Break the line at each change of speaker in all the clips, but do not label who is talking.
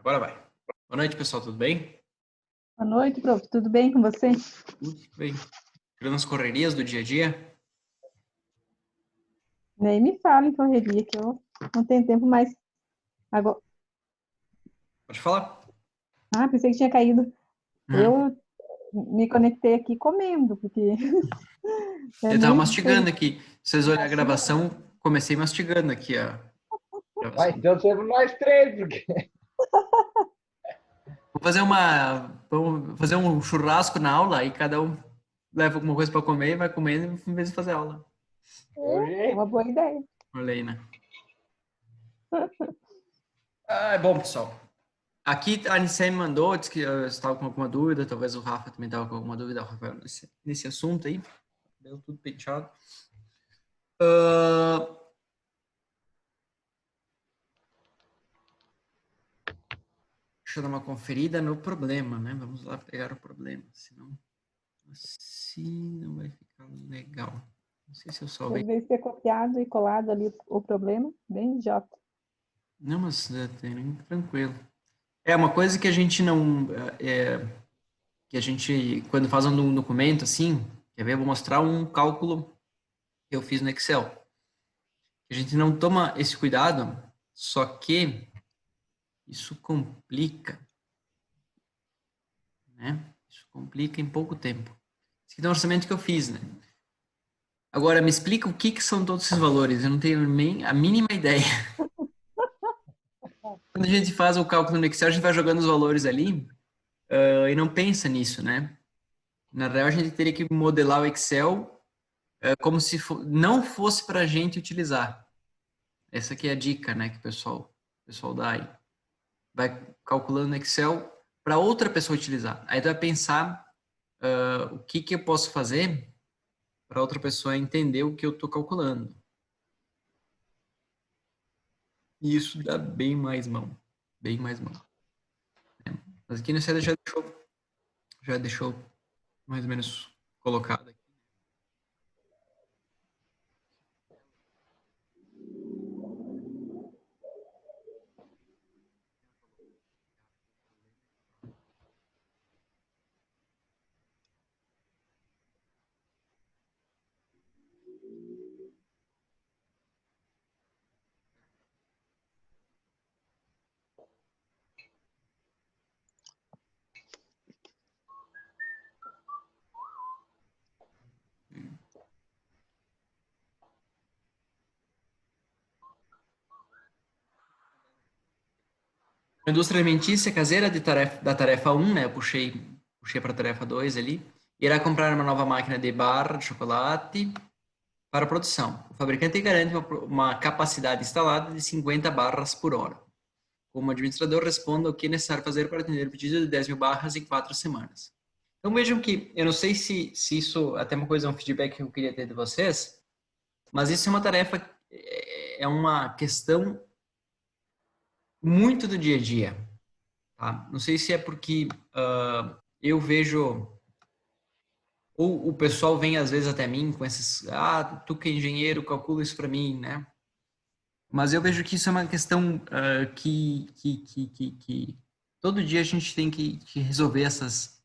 Agora vai. Boa noite, pessoal, tudo bem?
Boa noite, prof. Tudo bem com você?
Tudo bem. Tirando as correrias do dia a dia?
Nem me fala em correria, que eu não tenho tempo mais. Agora...
Pode falar.
Pensei que tinha caído.
Uhum.
Eu me conectei aqui comendo, porque
Eu tava
nem
mastigando aqui. Se vocês olharem a
mastigando.
gravação, comecei mastigando aqui a gravação.
Então somos nós três, porque
Vamos fazer um churrasco na aula e cada um leva alguma coisa para comer e vai comendo em vez de fazer aula.
É uma boa ideia.
Olha aí, né? Bom, pessoal. Aqui a Anice me mandou, disse que eu estava com alguma dúvida, talvez o Rafa também estava com alguma dúvida, o Rafael, nesse assunto aí. Deu tudo penteado. Deixa eu dar uma conferida no problema, né? Vamos lá pegar o problema, senão assim não vai ficar legal. Não sei se eu salvei.
Às vezes ter copiado e colado ali o problema, bem idiota.
Não, mas tranquilo. É uma coisa que a gente não... que a gente, quando faz um documento assim, quer ver? Eu vou mostrar um cálculo que eu fiz no Excel. A gente não toma esse cuidado, só que isso complica, né? Isso complica em pouco tempo. Esse aqui é o orçamento que eu fiz, né? Agora, me explica o que são todos esses valores. Eu não tenho nem a mínima ideia. Quando a gente faz o cálculo no Excel, a gente vai jogando os valores ali e não pensa nisso, né? Na real, a gente teria que modelar o Excel como se não fosse para a gente utilizar. Essa aqui é a dica, né, que o pessoal dá aí. Vai calculando no Excel para outra pessoa utilizar. Aí tu vai pensar o que eu posso fazer para outra pessoa entender o que eu estou calculando. E isso dá bem mais mão. Bem mais mão. Mas aqui no CD já deixou mais ou menos colocado aqui. Indústria alimentícia caseira da tarefa 1, né? Eu puxei para a tarefa 2 ali. Irá comprar uma nova máquina de barra de chocolate para produção. O fabricante garante uma capacidade instalada de 50 barras por hora. Como administrador, responda o que é necessário fazer para atender o pedido de 10 mil barras em 4 semanas. Então vejam que, eu não sei se isso, até uma coisa, um feedback que eu queria ter de vocês, mas isso é uma tarefa, é uma questão muito do dia a dia. Tá? Não sei se é porque eu vejo, ou o pessoal vem às vezes até mim com esses, tu que é engenheiro, calcula isso para mim, né? Mas eu vejo que isso é uma questão que todo dia a gente tem que resolver essas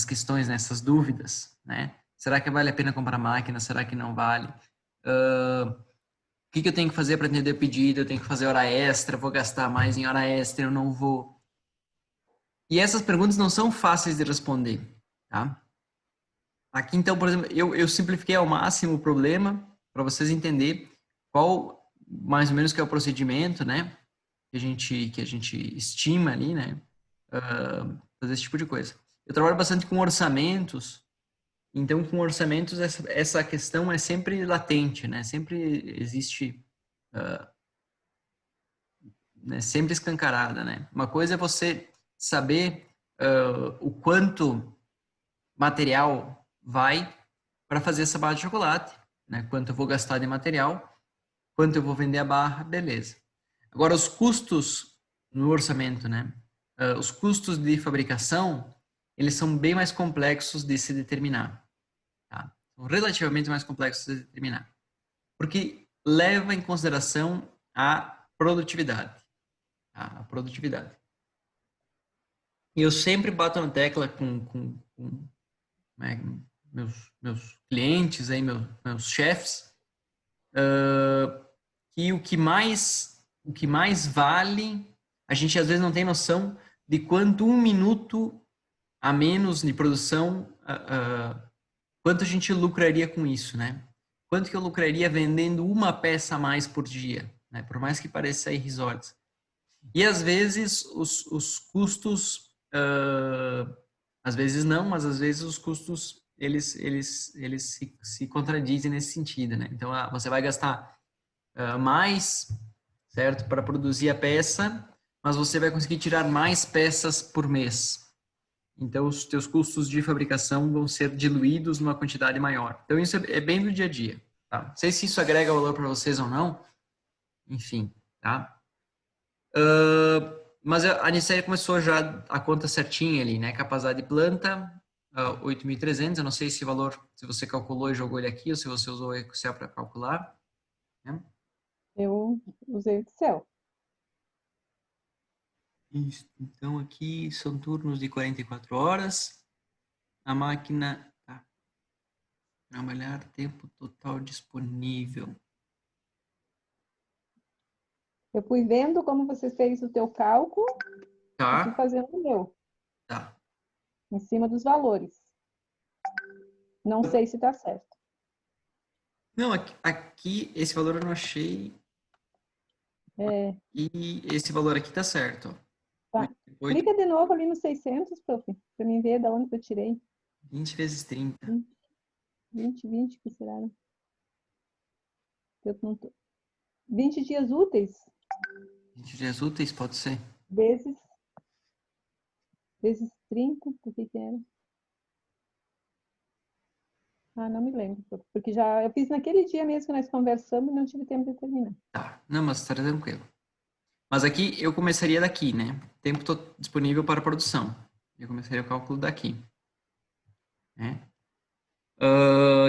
questões, né? Essas dúvidas, né? Será que vale a pena comprar máquina? Será que não vale? O que eu tenho que fazer para atender o pedido? Eu tenho que fazer hora extra? Vou gastar mais em hora extra? Eu não vou? E essas perguntas não são fáceis de responder, tá? Aqui, então, por exemplo, eu simplifiquei ao máximo o problema para vocês entenderem qual, mais ou menos, que é o procedimento, né? Que a gente estima ali, né? Fazer esse tipo de coisa. Eu trabalho bastante com orçamentos, então, com orçamentos, essa questão é sempre latente, né? Sempre existe, né? Sempre escancarada, né? Uma coisa é você saber o quanto material vai para fazer essa barra de chocolate, né? Quanto eu vou gastar de material, quanto eu vou vender a barra, beleza. Agora, os custos no orçamento, né? Os custos de fabricação, eles são bem mais complexos de se determinar, tá? São relativamente mais complexos de se determinar, porque leva em consideração a produtividade. tá? A produtividade. E eu sempre bato na tecla com né, meus clientes, aí, meus chefes, que o que mais vale, a gente às vezes não tem noção de quanto 1 minuto a menos de produção, quanto a gente lucraria com isso, né? Quanto que eu lucraria vendendo uma peça a mais por dia, né? Por mais que pareça irrisório. E às vezes os custos, às vezes não, mas às vezes os custos eles se contradizem nesse sentido, né? Então você vai gastar mais, certo, para produzir a peça, mas você vai conseguir tirar mais peças por mês. Então os teus custos de fabricação vão ser diluídos numa quantidade maior. Então isso é bem do dia a dia, tá? Não sei se isso agrega valor para vocês ou não, enfim, tá? Mas a Nicele começou já a conta certinha ali, né? Capacidade de planta, 8.300. Eu não sei se valor, se você calculou e jogou ele aqui, ou se você usou o Excel para calcular. Né?
Eu usei o Excel.
Isso. Então aqui são turnos de 44 horas. A máquina tá. Trabalhar tempo total disponível.
Eu fui vendo como você fez o teu cálculo e fui
Tá,
fazendo o meu,
tá.
em cima dos valores. Não sei se está certo.
Não, aqui esse valor eu não achei.
É,
E esse valor aqui tá certo. Ó.
tá.
8,
Clica de novo ali no 600, prof, para mim ver de onde que eu tirei.
20 vezes 30.
20, que será? Eu não tô... 20 dias úteis
20 dias úteis, pode ser.
vezes 30, o que que era? Ah, não me lembro, prof, porque já eu fiz naquele dia mesmo que nós conversamos e não tive tempo de terminar.
Tá, não, mas está tranquilo. Mas aqui eu começaria daqui, né? Tempo disponível para produção. Eu começaria o cálculo daqui. Né?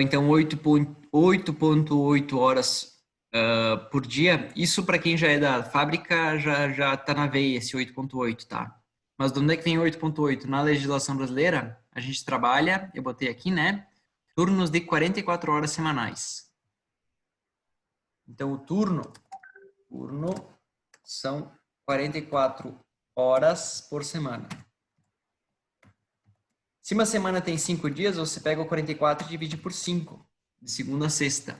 Então, 8,8 horas por dia. Isso para quem já é da fábrica já está na veia, esse 8,8, tá? Mas de onde é que vem 8,8? Na legislação brasileira, a gente trabalha, eu botei aqui, né? Turnos de 44 horas semanais. Então, o turno são 44 horas por semana. Se uma semana tem 5 dias, você pega o 44 e divide por 5, de segunda a sexta.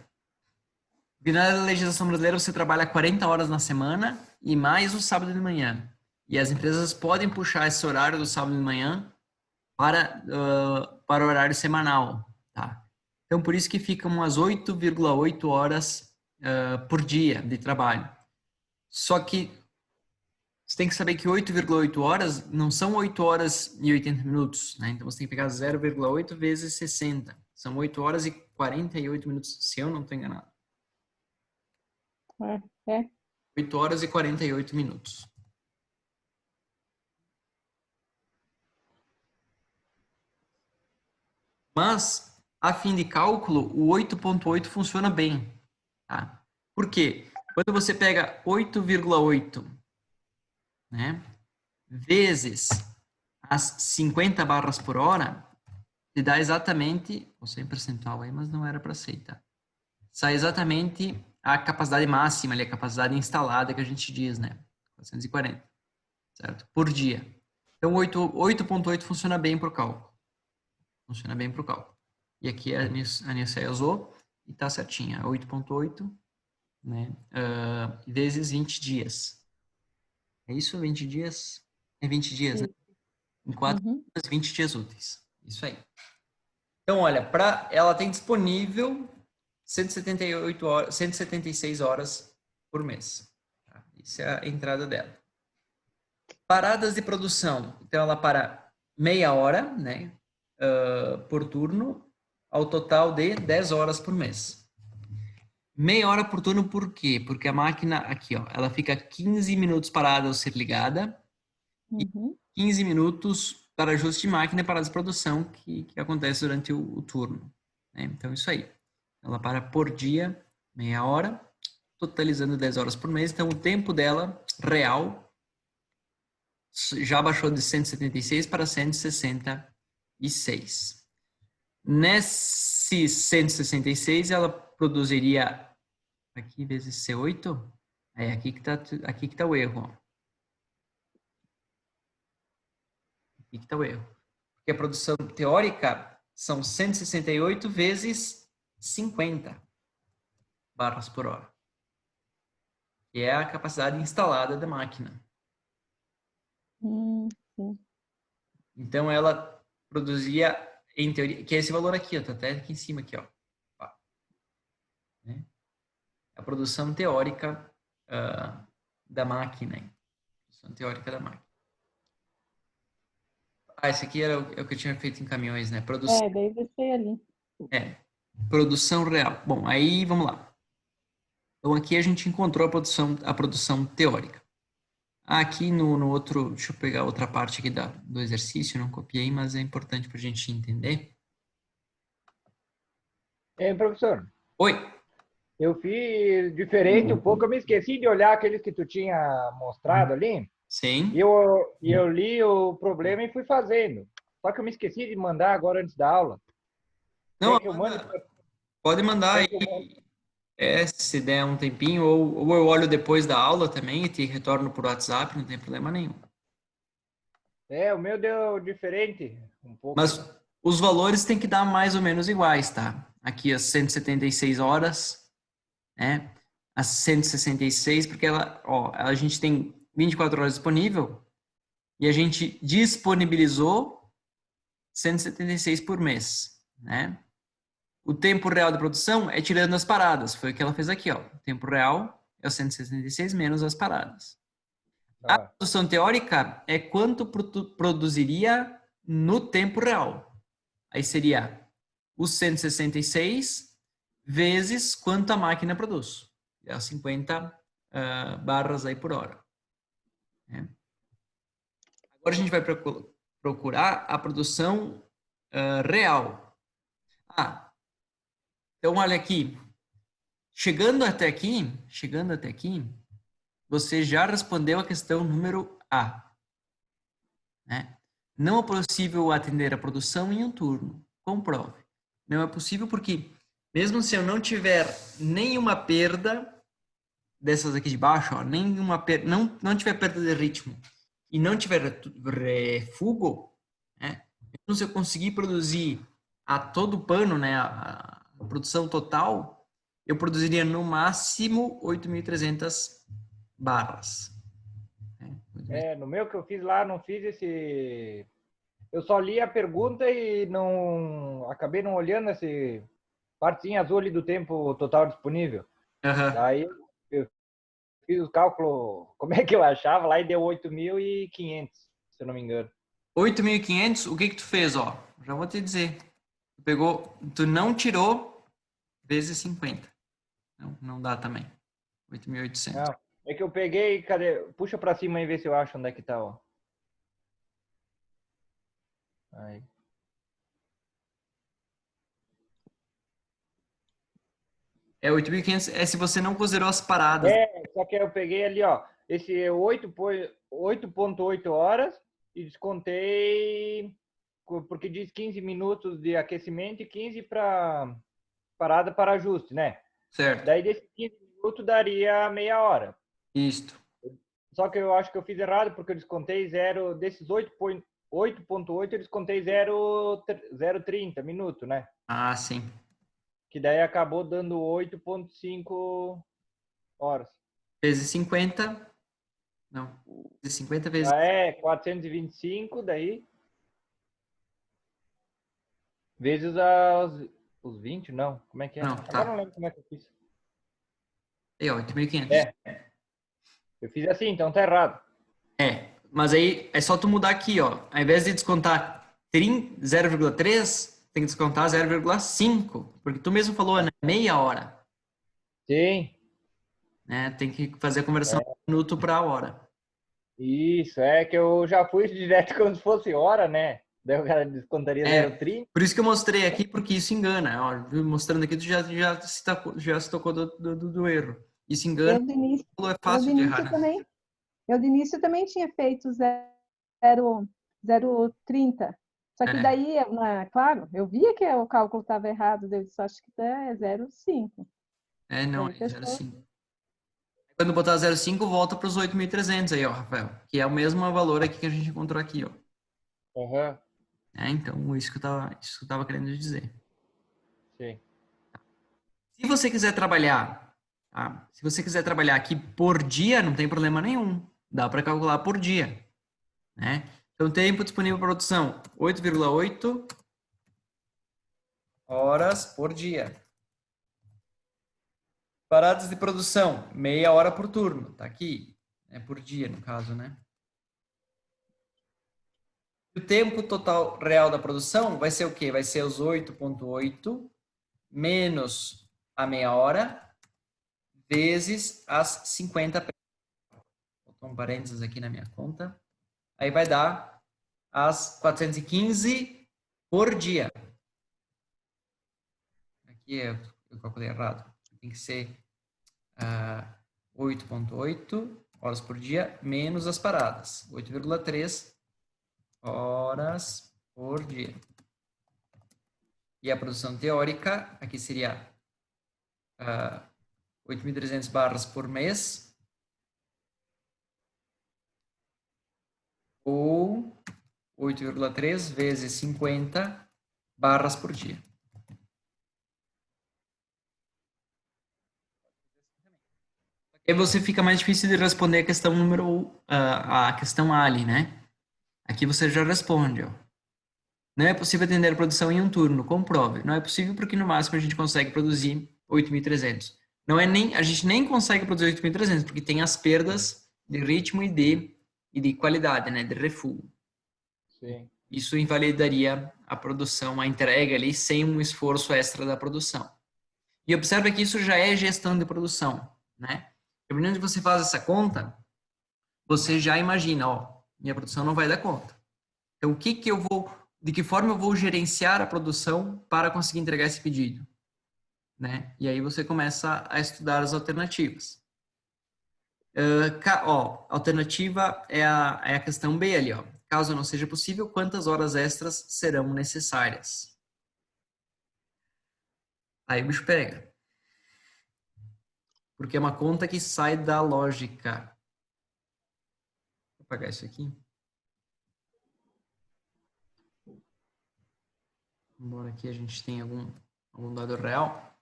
Na legislação brasileira, você trabalha 40 horas na semana e mais o sábado de manhã. E as empresas podem puxar esse horário do sábado de manhã para o horário semanal. Tá? Então, por isso que ficam umas 8,8 horas por dia de trabalho. Só que você tem que saber que 8,8 horas não são 8 horas e 80 minutos, né? Então você tem que pegar 0,8 vezes 60. São 8 horas e 48 minutos, se eu não estou enganado.
É.
8 horas e 48 minutos. Mas, a fim de cálculo, o 8,8 funciona bem. Tá? Por quê? Quando você pega 8,8, né, vezes as 50 barras por hora, te dá exatamente, ou 100% aí, mas não era para aceitar. Sai exatamente a capacidade máxima, ali, a capacidade instalada que a gente diz, né? 440, certo? Por dia. Então, 8,8 funciona bem para o cálculo. Funciona bem para o cálculo. E aqui a Nilceia usou e está certinha. 8,8, né? Vezes 20 dias. É isso? 20 dias? É 20 dias, né? Em 4 dias, 20 dias úteis. Isso aí. Então, olha, ela tem disponível 178 horas, 176 horas por mês. Tá? Isso é a entrada dela. Paradas de produção. Então, ela para meia hora, né, por turno, ao total de 10 horas por mês. Meia hora por turno, por quê? Porque a máquina, aqui, ó, ela fica 15 minutos parada ao ser ligada e 15 minutos para ajuste de máquina e parada de produção que acontece durante o turno. Né? Então, isso aí. Ela para por dia, meia hora, totalizando 10 horas por mês. Então, o tempo dela, real, já baixou de 176 para 166. Nesse 166, ela produziria aqui vezes C8. É aqui que tá o erro. Ó. Aqui que está o erro. Porque a produção teórica são 168 vezes 50 barras por hora. Que é a capacidade instalada da máquina.
Sim.
Então, ela produzia, em teoria, que é esse valor aqui, ó, tá até aqui em cima, aqui, ó. Né? A produção teórica da máquina. Hein? Produção teórica da máquina. Esse aqui era o que eu tinha feito em caminhões, né? Produção,
Daí deixei ali.
produção real. Bom, aí vamos lá. Então, aqui a gente encontrou a produção teórica. Aqui no outro, deixa eu pegar outra parte aqui do exercício, não copiei, mas é importante para a gente entender.
Professor,
Oi.
eu fiz diferente um pouco. Eu me esqueci de olhar aqueles que tu tinha mostrado ali.
Sim.
E eu li o problema e fui fazendo. Só que eu me esqueci de mandar agora antes da aula.
Não,
Que eu mando...
pode mandar aí. Se der um tempinho, ou eu olho depois da aula também e te retorno por WhatsApp, não tem problema nenhum.
O meu deu diferente um pouco.
Mas os valores têm que dar mais ou menos iguais, tá? Aqui as 176 horas, né? As 166, porque a gente tem 24 horas disponível e a gente disponibilizou 176 por mês, né? O tempo real de produção é tirando as paradas. Foi o que ela fez aqui, ó. O tempo real é o 176 menos as paradas. A produção teórica é quanto produziria no tempo real. Aí seria os 166 vezes quanto a máquina produz. É 50 barras aí por hora. Né? Agora a gente vai procurar a produção real. Então, olha aqui, chegando até aqui, você já respondeu a questão número A. Né? Não é possível atender a produção em um turno. Comprove. Não é possível porque, mesmo se eu não tiver nenhuma perda, dessas aqui de baixo, ó, não tiver perda de ritmo e não tiver refugo, né? Mesmo se eu conseguir produzir a todo pano, né, a produção total, eu produziria no máximo 8.300 barras.
No meu que eu fiz lá, não fiz esse... Eu só li a pergunta e não... Acabei não olhando esse partezinha azul ali do tempo total disponível. Daí eu fiz o cálculo, como é que eu achava lá, e deu 8.500, se eu não me engano.
8.500, o que tu fez, ó? Já vou te dizer. Tu não tirou vezes 50. Não dá também. 8.800.
Não, é que eu peguei, cadê? Puxa pra cima e vê se eu acho onde é que tá, ó. Aí.
É 8.500 é se você não considerou as paradas.
Só que eu peguei ali, ó. Esse 8.8 horas e descontei, porque diz 15 minutos de aquecimento e 15 para parada para ajuste, né?
Certo.
Daí desses 15 minutos daria meia hora.
Isto.
Só que eu acho que eu fiz errado, porque eu descontei zero, desses 8.8 eu descontei 0,30 minuto, né?
Ah, sim.
Que daí acabou dando 8.5 horas.
Vezes 50. Não. Vezes 50 vezes...
425, daí. Vezes os 20, não. Como é que é?
Não, tá.
Agora não lembro como é que eu fiz.
É, 8.500.
Eu fiz assim, então tá errado.
Mas aí é só tu mudar aqui, ó. Ao invés de descontar 0,3, tem que descontar 0,5. Porque tu mesmo falou, né? Meia hora.
Sim.
Né? Tem que fazer a conversão minuto para hora.
Isso, que eu já fui direto como se fosse hora, né? Daí o cara descontaria 0,30.
Por isso que eu mostrei aqui, porque isso engana. Ó, mostrando aqui, tu já se tocou do erro. Isso engana. É fácil de errar, né?
Eu de início também tinha feito 0,30. Só que daí, claro, eu via que o cálculo estava errado, eu disse, acho que é 0,5.
Não, é 0,5. Quando botar 0,5, volta para os 8.300 aí, ó, Rafael. Que é o mesmo valor aqui que a gente encontrou aqui, ó.
Uhum.
Então, isso que eu tava querendo dizer.
Sim.
Se você quiser trabalhar, tá? Se você quiser trabalhar aqui por dia, não tem problema nenhum. Dá para calcular por dia, né? Então, tempo disponível para produção, 8,8 horas por dia. Paradas de produção, meia hora por turno. Tá aqui, por dia, no caso, né? O tempo total real da produção vai ser o quê? Vai ser os 8,8 menos a meia hora vezes as 50. Vou botar um parênteses aqui na minha conta. Aí vai dar as 415 por dia. Aqui eu calculei errado. Tem que ser 8,8 horas por dia menos as paradas. 8,3 horas por dia. E a produção teórica, aqui seria 8.300 barras por mês. Ou 8,3 vezes 50 barras por dia. Aí você fica mais difícil de responder a questão a questão A ali, né? Aqui você já responde, ó. Não é possível atender a produção em um turno, comprove. Não é possível porque no máximo a gente consegue produzir 8.300. A gente nem consegue produzir 8.300 porque tem as perdas de ritmo e de qualidade, né? De refugo.
Sim.
Isso invalidaria a produção, a entrega ali, sem um esforço extra da produção. E observa que isso já é gestão de produção, né? Dependendo de você faz essa conta, você já imagina, ó, minha produção não vai dar conta. Então, de que forma eu vou gerenciar a produção para conseguir entregar esse pedido, né? E aí você começa a estudar as alternativas. Alternativa é a questão B ali, ó. Caso não seja possível, quantas horas extras serão necessárias? Aí o bicho pega. Porque é uma conta que sai da lógica. Vou apagar isso aqui. Embora aqui a gente tenha algum dado real.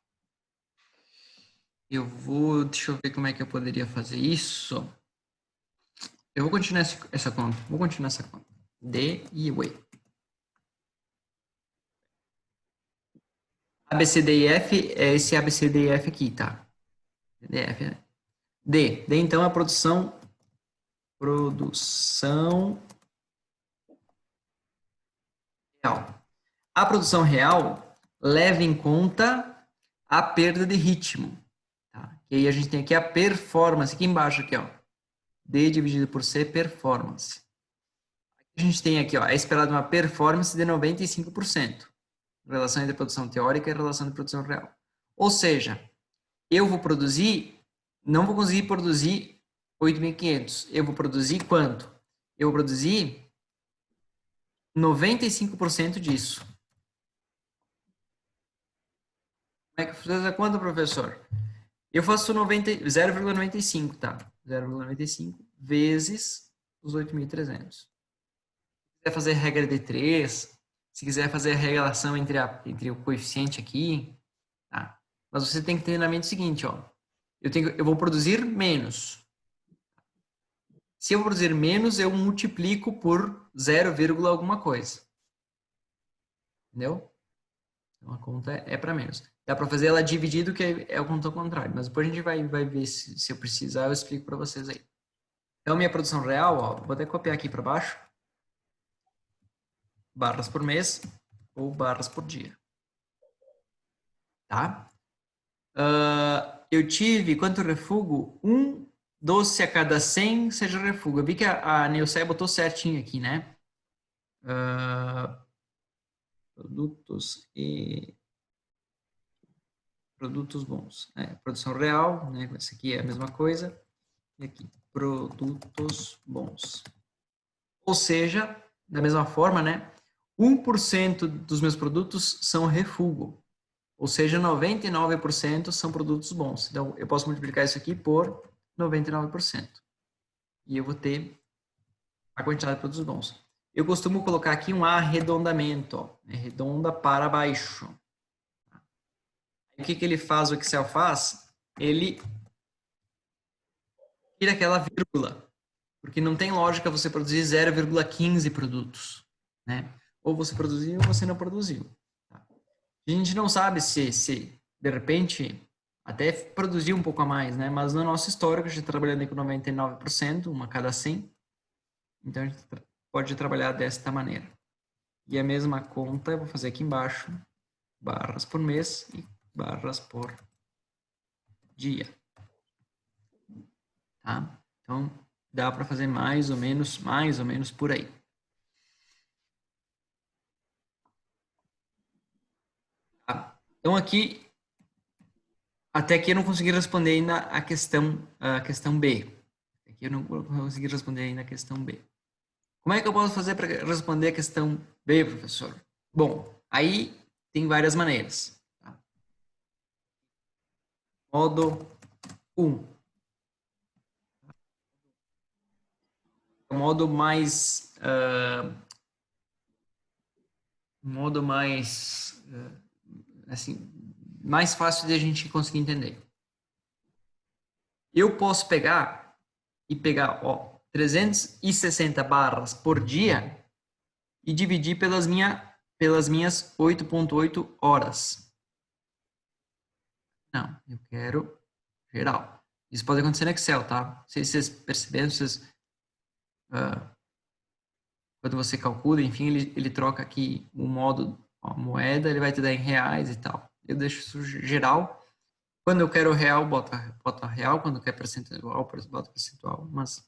Deixa eu ver como é que eu poderia fazer isso. Eu vou continuar essa conta. Vou continuar essa conta. D e E. A, B, C, D e F é esse A, B, C, D e F aqui, tá? D, F, né? D então é a produção real. A produção real leva em conta a perda de ritmo. Tá? E aí a gente tem aqui a performance, aqui embaixo, aqui, ó. D dividido por C, performance. A gente tem aqui, ó, é esperado uma performance de 95%. Relação entre produção teórica e relação de produção real. Ou seja, eu não vou conseguir produzir 8.500. Eu vou produzir quanto? Eu vou produzir 95% disso. Como é que faz a conta, professor? Eu faço 0,95, tá? 0,95 vezes os 8.300. Se quiser fazer regra de 3, se quiser fazer a relação entre o coeficiente aqui, tá? Mas você tem que ter na mente o seguinte, ó. Eu vou produzir menos. Se eu produzir menos, eu multiplico por 0, alguma coisa. Entendeu? Então, a conta é para menos. Dá para fazer ela dividido, que é o conta ao contrário. Mas depois a gente vai ver se eu precisar, eu explico para vocês aí. Então, minha produção real, ó, vou até copiar aqui para baixo. Barras por mês ou barras por dia. Tá? Eu tive, quanto refugo? 1 doce a cada 100 seja refugo. Eu vi que a Neusai botou certinho aqui, né? Produtos e produtos bons. Produção real, né? Esse aqui é a mesma coisa. E aqui, produtos bons. Ou seja, da mesma forma, né? 1% dos meus produtos são refúgio. Ou seja, 99% são produtos bons. Então, eu posso multiplicar isso aqui por 99%. E eu vou ter a quantidade de produtos bons. Eu costumo colocar aqui um arredondamento. Ó. Arredonda para baixo. O que ele faz, o Excel faz? Ele tira aquela vírgula. Porque não tem lógica você produzir 0,15 produtos. Né? Ou você produziu ou você não produziu. A gente não sabe se de repente, até produziu um pouco a mais, né? Mas no nosso histórico, a gente está trabalhando com 99%, uma a cada 100. Então, a gente pode trabalhar desta maneira. E a mesma conta, eu vou fazer aqui embaixo, barras por mês e barras por dia. Tá? Então, dá para fazer mais ou menos por aí. Tá? Então, aqui, até aqui eu não consegui responder ainda a questão B. Aqui eu não consegui responder ainda a questão B. Como é que eu posso fazer para responder a questão B, professor? Bom, aí tem várias maneiras. Tá? Modo 1. O modo mais... assim, mais fácil de a gente conseguir entender. Eu posso pegar, ó, 360 barras por dia e dividir pelas minhas 8,8 horas. Não, eu quero geral. Isso pode acontecer no Excel, tá? Não sei se vocês perceberam, quando você calcula, enfim, ele troca aqui o modo, a moeda, ele vai te dar em reais e tal. Eu deixo isso geral. Quando eu quero real, bota real. Quando eu quero percentual, bota percentual. Mas,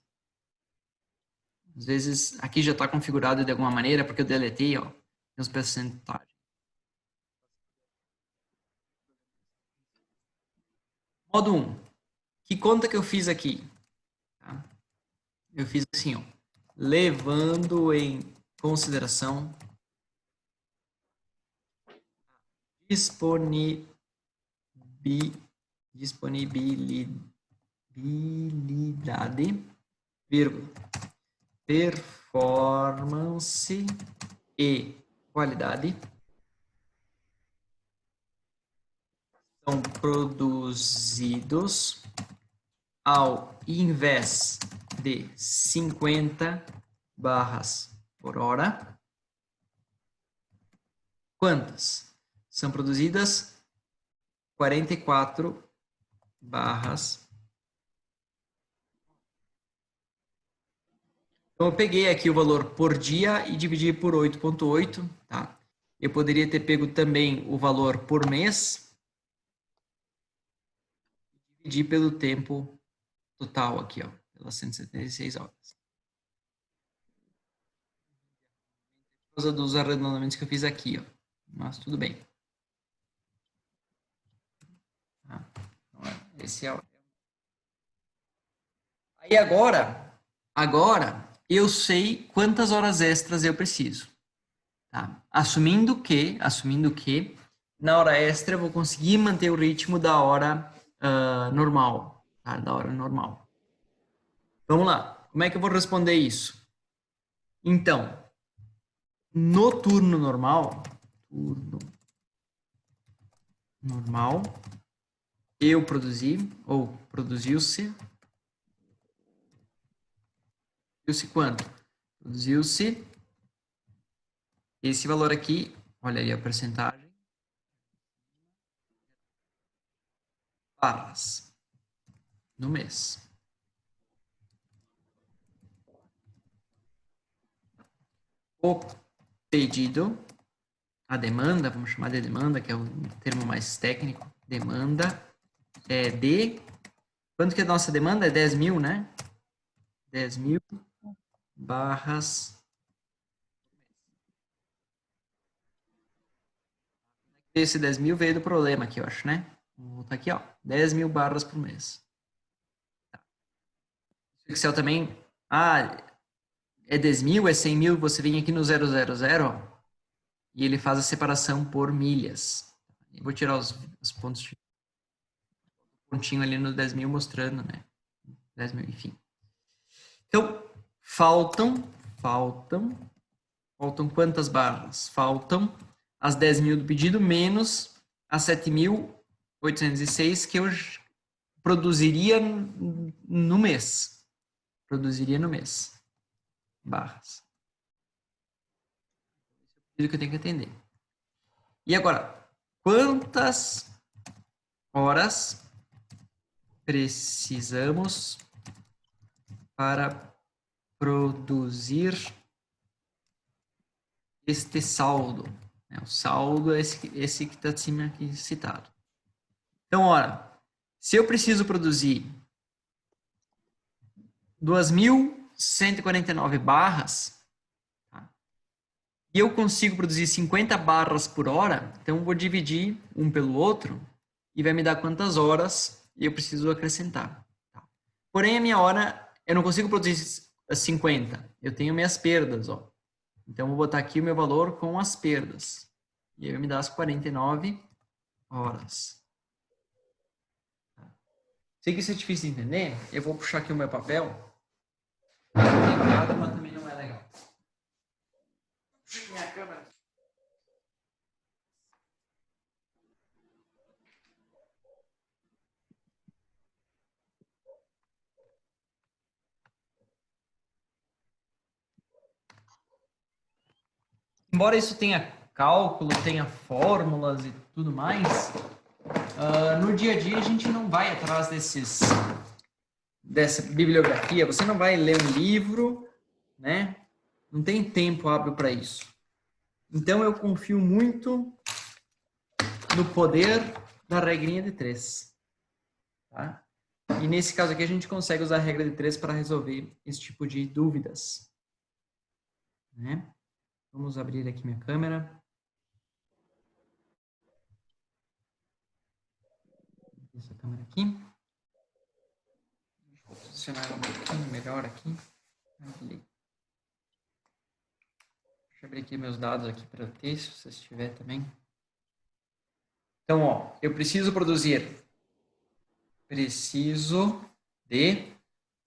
às vezes, aqui já está configurado de alguma maneira, porque eu deletei, ó, os percentagens. Modo 1. Que conta que eu fiz aqui? Tá? Eu fiz assim, ó. Levando em consideração disponibilidade, vírgula, performance e qualidade são produzidos ao invés de 50 barras por hora. Quantas? São produzidas 44 barras. Então, eu peguei aqui o valor por dia e dividi por 8,8, tá? Eu poderia ter pego também o valor por mês e dividir pelo tempo total aqui, ó, pelas 176 horas. Por causa dos arredondamentos que eu fiz aqui, ó. Mas tudo bem. Esse é o... Aí agora eu sei quantas horas extras eu preciso. Tá? Assumindo que na hora extra eu vou conseguir manter o ritmo da hora normal. Tá? Da hora normal. Vamos lá. Como é que eu vou responder isso? Então, no turno normal, eu produzi, ou produziu-se quanto? Produziu-se esse valor aqui, olha aí a percentagem, barras no mês. O pedido, a demanda, vamos chamar de demanda, que é o termo mais técnico, demanda é de... Quanto que é a nossa demanda? É 10 mil, né? 10 mil barras. Esse 10 mil veio do problema aqui, eu acho, né? Vou botar aqui, ó. 10 mil barras por mês. Tá. O Excel também... é 10.000, é 100.000, você vem aqui no 000, ó, e ele faz a separação por milhas. Eu vou tirar os pontos, pontinho ali no 10.000 mostrando, né? 10.000, enfim. Então, faltam quantas barras? Faltam as 10.000 do pedido menos as 7.806 que eu produziria no mês. Barras. É o que eu tenho que atender. E agora, quantas horas precisamos para produzir este saldo? O saldo é esse que está acima aqui citado. Então, ora, se eu preciso produzir 2.149 barras, tá? E eu consigo produzir 50 barras por hora, então eu vou dividir um pelo outro e vai me dar quantas horas eu preciso acrescentar. Tá? Porém, a minha hora, eu não consigo produzir 50, eu tenho minhas perdas, ó. Então, eu vou botar aqui o meu valor com as perdas. E aí vai me dar as 49 horas. Sei que isso é difícil de entender, eu vou puxar aqui o meu papel. Não tem nada, mas também não é legal. Puxa minha câmera. Embora isso tenha cálculo, tenha fórmulas e tudo mais, no dia a dia a gente não vai atrás dessa bibliografia, você não vai ler um livro, né? Não tem tempo hábil para isso. Então eu confio muito no poder da regrinha de 3. Tá? E nesse caso aqui a gente consegue usar a regra de 3 para resolver esse tipo de dúvidas. Né? Vamos abrir aqui minha câmera. Essa câmera aqui. Vou posicionar um pouquinho melhor aqui. Deixa eu abrir aqui meus dados aqui para ter, se vocês tiver também. Então, ó, eu preciso de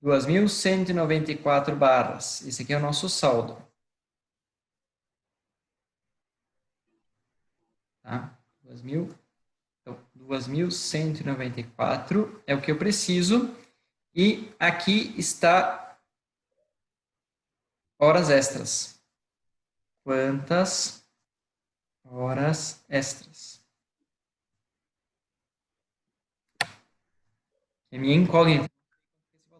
2.194 barras. Esse aqui é o nosso saldo. Tá? 2.194 é o que eu preciso. E aqui está horas extras. Quantas horas extras? É minha incógnita. Tá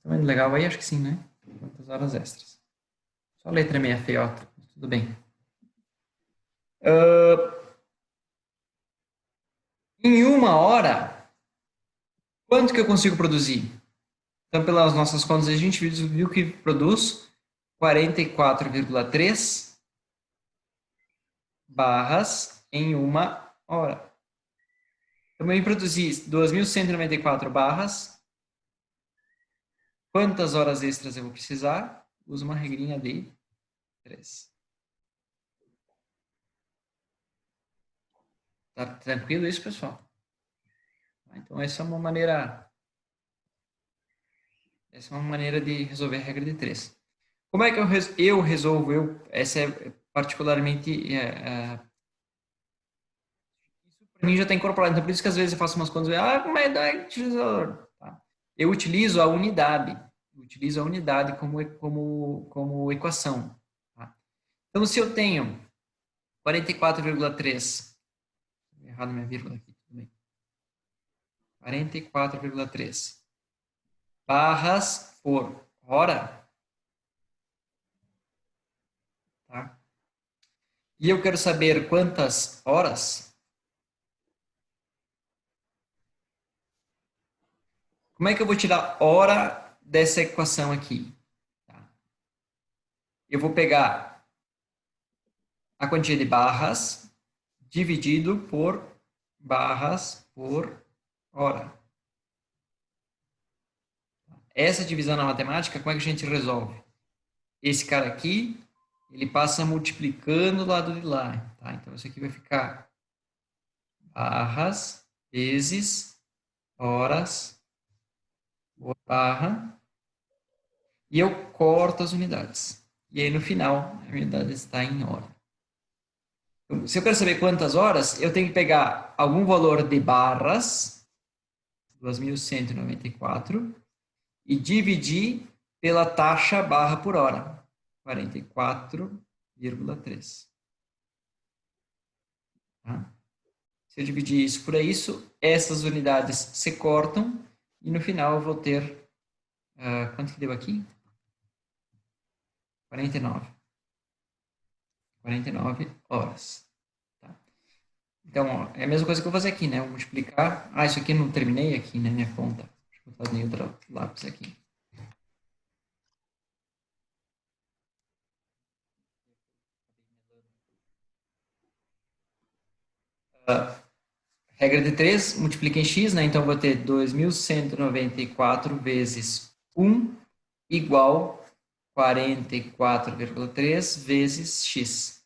vendo legal aí? Acho que sim, né? Quantas horas extras? Só a letra meia feiota. Tudo bem. Em uma hora, quanto que eu consigo produzir? Então, pelas nossas contas, a gente viu que produz 44,3 barras em uma hora. Também produzi 2.194 barras. Quantas horas extras eu vou precisar? Uso uma regrinha de 3. Tá tranquilo isso, pessoal? Então, essa é uma maneira de resolver a regra de 3. Como é que eu resolvo? Essa é particularmente... isso para mim já está incorporado. Então, por isso que às vezes eu faço umas contas... como é da utilizador? Tá? Eu utilizo a unidade. Como equação. Tá? Então, se eu tenho 44,3... Errado minha vírgula aqui. Tudo bem. 44,3 barras por hora. Tá? E eu quero saber quantas horas. Como é que eu vou tirar hora dessa equação aqui? Tá? Eu vou pegar a quantia de barras dividido por barras por hora. Essa divisão na matemática, como é que a gente resolve? esse cara aqui, ele passa multiplicando o lado de lá, tá? Então, isso aqui vai ficar barras vezes horas, barra, e eu corto as unidades. E aí, no final, a unidade está em hora. Então, se eu quero saber quantas horas, eu tenho que pegar algum valor de barras, 2.194, e dividir pela taxa barra por hora, 44,3. Tá? Se eu dividir isso por isso, essas unidades se cortam e no final eu vou ter, quanto que deu aqui? 49. 49 horas. Tá? Então, ó, é a mesma coisa que eu vou fazer aqui, né? Eu vou multiplicar. Ah, isso aqui eu não terminei aqui, né? Minha conta. Deixa eu fazer outro lápis aqui. Regra de 3, multiplica em x, né? Então, eu vou ter 2.194 vezes 1 igual 44,3 vezes x.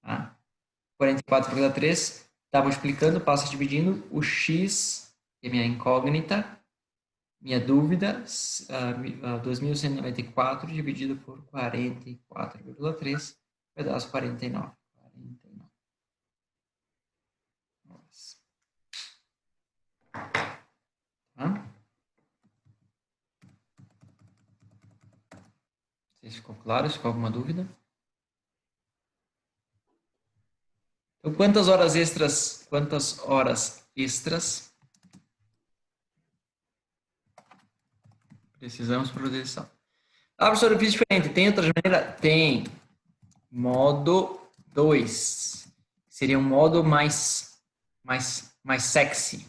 Tá? 44,3 está multiplicando, passa dividindo o x, que é minha incógnita, minha dúvida, 2.194 dividido por 44,3 vai dar os 49. 49. Nossa. Tá? Não sei se ficou claro, se ficou alguma dúvida. Então, quantas horas extras precisamos para produzir isso? Ah, professor, eu fiz diferente. Tem outra maneira? Tem. Modo 2. Seria um modo mais sexy.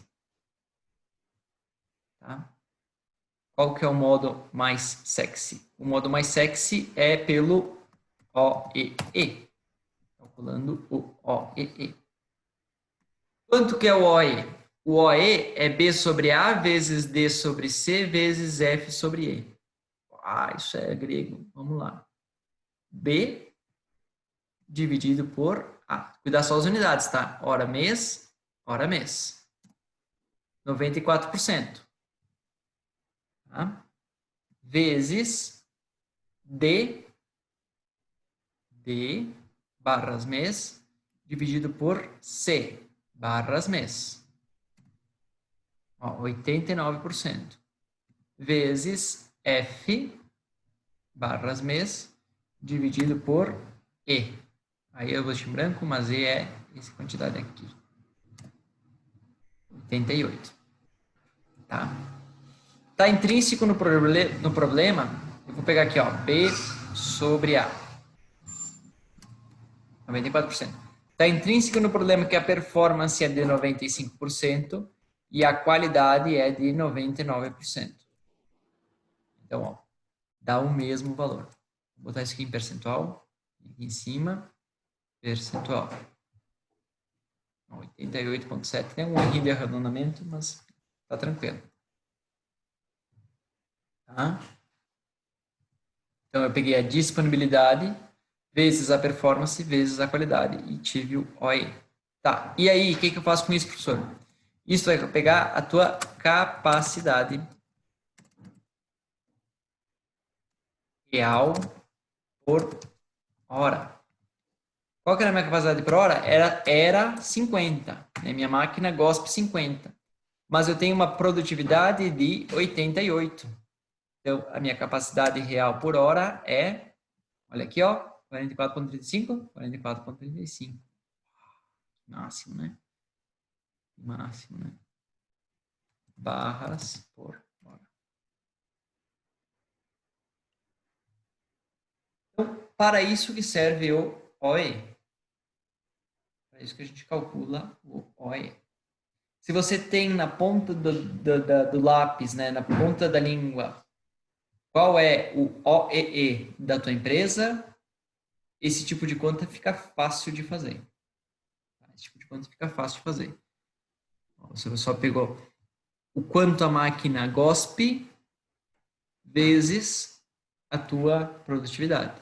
Tá? Qual que é o modo mais sexy? O modo mais sexy é pelo OEE. Calculando o OEE. Quanto que é o OE? O OE é B sobre A vezes D sobre C vezes F sobre E. Ah, isso é grego. Vamos lá. B dividido por A. Cuidar só as unidades, tá? Hora mês, hora mês. 94%. Tá? Vezes D barras mês dividido por C barras mês. Ó, 89%. Vezes F barras mês dividido por E. Aí eu vou em branco, mas E é essa quantidade aqui. 88. Tá? Tá intrínseco no problema, eu vou pegar aqui, ó, B sobre A. 94%. Tá intrínseco no problema que a performance é de 95% e a qualidade é de 99%. Então, ó, dá o mesmo valor. Vou botar isso aqui em percentual, aqui em cima, percentual. 88,7. Tem um erro de arredondamento, mas tá tranquilo. Tá? Então, eu peguei a disponibilidade vezes a performance vezes a qualidade e tive o OE. Tá, e aí, o que eu faço com isso, professor? Isso vai pegar a tua capacidade real por hora. Qual que era a minha capacidade por hora? Era 50. Né? Minha máquina GOSP 50. Mas eu tenho uma produtividade de 88. Então, a minha capacidade real por hora é, olha aqui, ó, 44,35, 44,35. Máximo, né? Máximo, né? Barras por hora. Então, para isso que serve o OE. Para isso que a gente calcula o OE. Se você tem na ponta do lápis, né, na ponta da língua, qual é o OEE da tua empresa, esse tipo de conta fica fácil de fazer. Esse tipo de conta fica fácil de fazer. Você só pegou o quanto a máquina GOSP vezes a tua produtividade.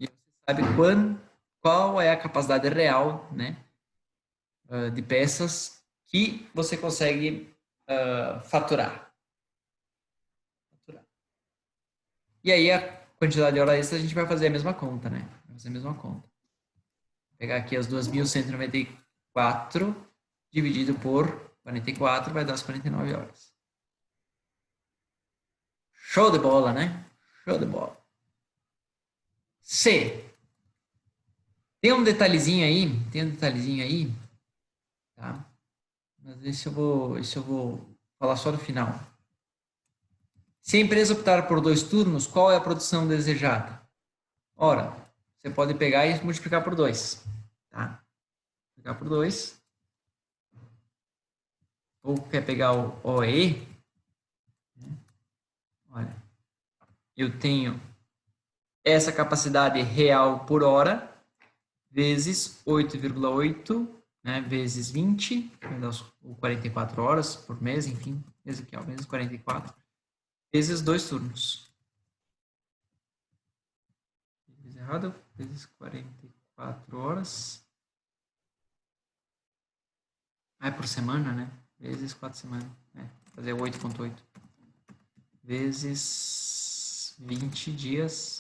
E você sabe qual é a capacidade real, né, de peças que você consegue faturar. E aí a quantidade de hora extra a gente vai fazer a mesma conta, né? Vai fazer a mesma conta. Vou pegar aqui as 2.194 dividido por 44 vai dar as 49 horas. Show de bola, né? Show de bola. C. Tem um detalhezinho aí, tá? Mas esse eu vou falar só no final. Se a empresa optar por 2 turnos, qual é a produção desejada? Ora, você pode pegar e multiplicar por 2, tá? Multiplicar por 2. Ou quer pegar o OE? Olha, eu tenho essa capacidade real por hora vezes 8,8, né, vezes 20, ou 44 horas por mês, enfim, esse aqui, ó, vezes 44, vezes 2 turnos. Fiz errado, vezes 44 horas. Ah, é por semana, né? Vezes 4 semanas. Fazer 8,8. Vezes 20 dias.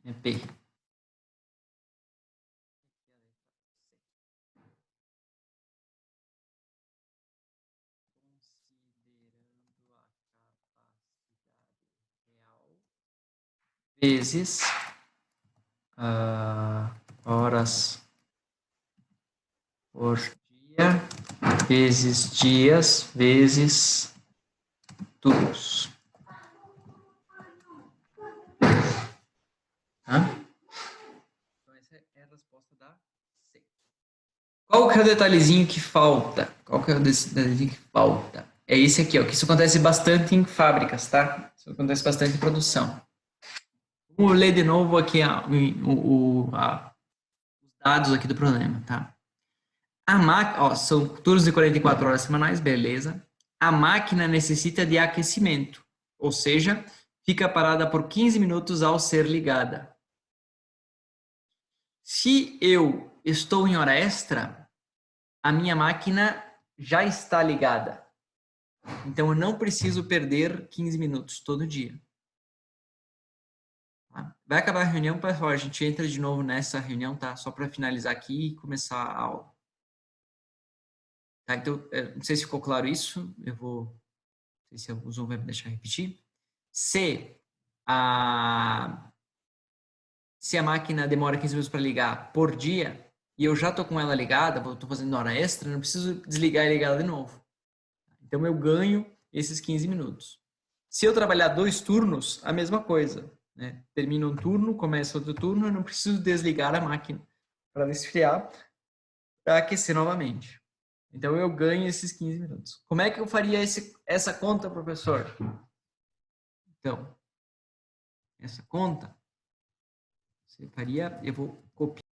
É P. Vezes horas por dia, vezes dias, vezes turnos. Tá? Então essa é a resposta da C. Qual que é o detalhezinho que falta? Qual que é o detalhezinho que falta? É esse aqui, ó, que isso acontece bastante em fábricas, tá? Isso acontece bastante em produção. Vamos ler de novo aqui os dados aqui do problema, tá? A máquina, ó, são turnos de 44 horas semanais, beleza. A máquina necessita de aquecimento, ou seja, fica parada por 15 minutos ao ser ligada. Se eu estou em hora extra, a minha máquina já está ligada. Então, eu não preciso perder 15 minutos todo dia. Tá? Vai acabar a reunião, pessoal. A gente entra de novo nessa reunião, tá? Só para finalizar aqui e começar a aula. Tá? Então, não sei se ficou claro isso. Não sei se o Zoom vai me deixar repetir. Se a máquina demora 15 minutos para ligar por dia, e eu já estou com ela ligada, estou fazendo hora extra, não preciso desligar e ligar ela de novo. Então, eu ganho esses 15 minutos. Se eu trabalhar 2 turnos, a mesma coisa. Né? Termina um turno, começa outro turno, eu não preciso desligar a máquina para esfriar, para aquecer novamente. Então, eu ganho esses 15 minutos. Como é que eu faria essa conta, professor? Então, essa conta, você faria, eu vou copiar